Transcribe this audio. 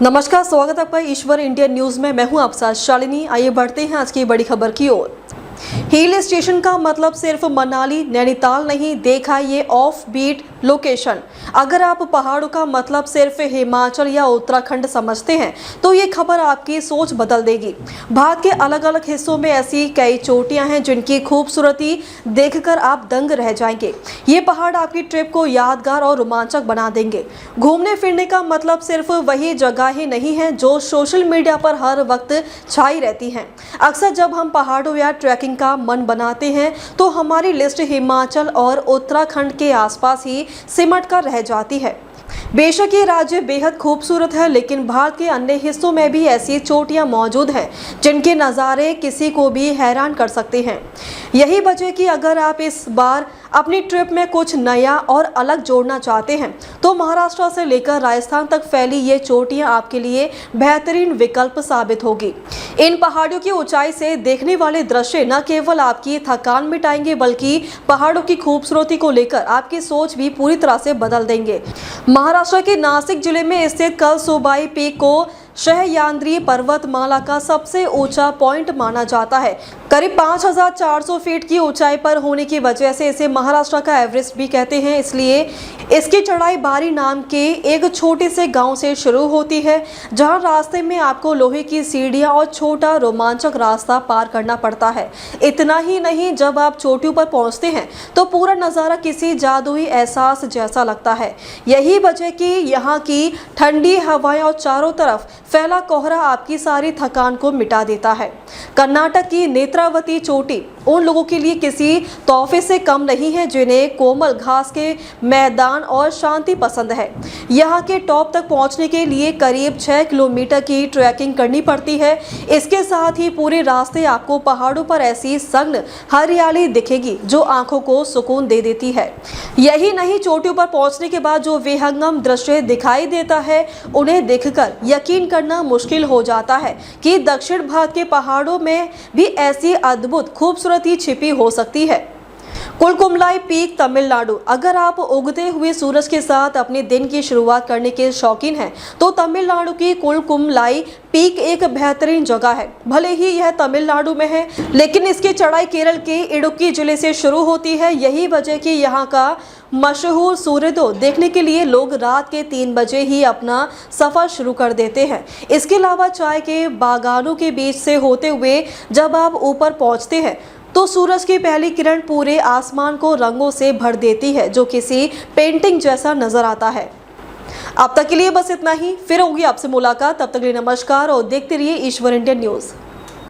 नमस्कार, स्वागत है आपका ईश्वर इंडिया न्यूज में। मैं हूं आपके साथ शालिनी। आइए बढ़ते हैं आज की बड़ी खबर की ओर। हिल स्टेशन का मतलब सिर्फ मनाली नैनीताल नहीं, देखा ये ऑफ बीट लोकेशन। अगर आप पहाड़ों का मतलब सिर्फ हिमाचल या उत्तराखंड समझते हैं तो ये खबर आपकी सोच बदल देगी। भारत के अलग अलग हिस्सों में ऐसी कई चोटियां हैं जिनकी खूबसूरती देखकर आप दंग रह जाएंगे। ये पहाड़ आपकी ट्रिप को यादगार और रोमांचक बना देंगे। घूमने फिरने का मतलब सिर्फ वही जगह ही नहीं है जो सोशल मीडिया पर हर वक्त छाई रहती हैं। अक्सर जब हम पहाड़ों या ट्रैकिंग का मन बनाते हैं तो हमारी लिस्ट हिमाचल और उत्तराखंड के आसपास ही सिमट कर रह जाती है। बेशक ये राज्य बेहद खूबसूरत है, लेकिन भारत के अन्य हिस्सों में भी ऐसी चोटियां मौजूद हैं जिनके नज़ारे किसी को भी हैरान कर सकते हैं। यही वजह कि अगर आप इस बार अपनी ट्रिप में कुछ नया और अलग जोड़ना चाहते हैं तो महाराष्ट्र से लेकर राजस्थान तक फैली ये चोटियां आपके लिए बेहतरीन विकल्प साबित होगी। इन पहाड़ियों की ऊंचाई से देखने वाले दृश्य न केवल आपकी थकान मिटाएंगे बल्कि पहाड़ों की खूबसूरती को लेकर आपकी सोच भी पूरी तरह से बदल देंगे। महाराष्ट्र के नासिक जिले में स्थित कलसोबाई पीक को सह्याद्री पर्वतमाला का सबसे ऊंचा पॉइंट माना जाता है। करीब 5400 फीट की ऊंचाई पर होने की वजह से इसे महाराष्ट्र का एवरेस्ट भी कहते हैं। इसलिए इसकी चढ़ाई बारी नाम के एक छोटे से गांव से शुरू होती है, जहां रास्ते में आपको लोहे की सीढ़ियां और छोटा रोमांचक रास्ता पार करना पड़ता है। इतना ही नहीं, जब आप चोटियों पर पहुंचते हैं तो पूरा नज़ारा किसी जादुई एहसास जैसा लगता है। यही वजह कि यहाँ की ठंडी हवाएं और चारों तरफ फैला कोहरा आपकी सारी थकान को मिटा देता है। कर्नाटक की नेत्रावती चोटी उन लोगों के लिए किसी तोहफे से कम नहीं है जिन्हें कोमल घास के मैदान और शांति पसंद है। यहाँ के टॉप तक पहुँचने के लिए करीब 6 किलोमीटर की ट्रैकिंग करनी पड़ती है। इसके साथ ही पूरे रास्ते आपको पहाड़ों पर ऐसी सघन हरियाली दिखेगी जो आंखों को सुकून दे देती है। यही नहीं, चोटियों पर पहुँचने के बाद जो विहंगम दृश्य दिखाई देता है उन्हें देखकर यकीन करना मुश्किल हो जाता है कि दक्षिण भारत के पहाड़ों में भी ऐसी अद्भुत खूबसूरती छिपी हो सकती है। कुलकुमलाई पीक तमिलनाडु। अगर आप उगते हुए सूरज के साथ अपने दिन की शुरुआत करने के शौकीन हैं तो तमिलनाडु की कुलकुमलाई पीक एक बेहतरीन जगह है। भले ही यह तमिलनाडु में है, लेकिन इसकी चढ़ाई केरल के इडुक्की जिले से शुरू होती है। यही वजह कि यहाँ का मशहूर सूर्योदय देखने के लिए लोग रात के 3 बजे ही अपना सफ़र शुरू कर देते हैं। इसके अलावा चाय के बागानों के बीच से होते हुए जब आप ऊपर पहुँचते हैं तो सूरज की पहली किरण पूरे आसमान को रंगों से भर देती है जो किसी पेंटिंग जैसा नजर आता है। अब तक के लिए बस इतना ही। फिर होगी आपसे मुलाकात। तब तक के लिए नमस्कार और देखते रहिए ईश्वर इंडिया न्यूज़।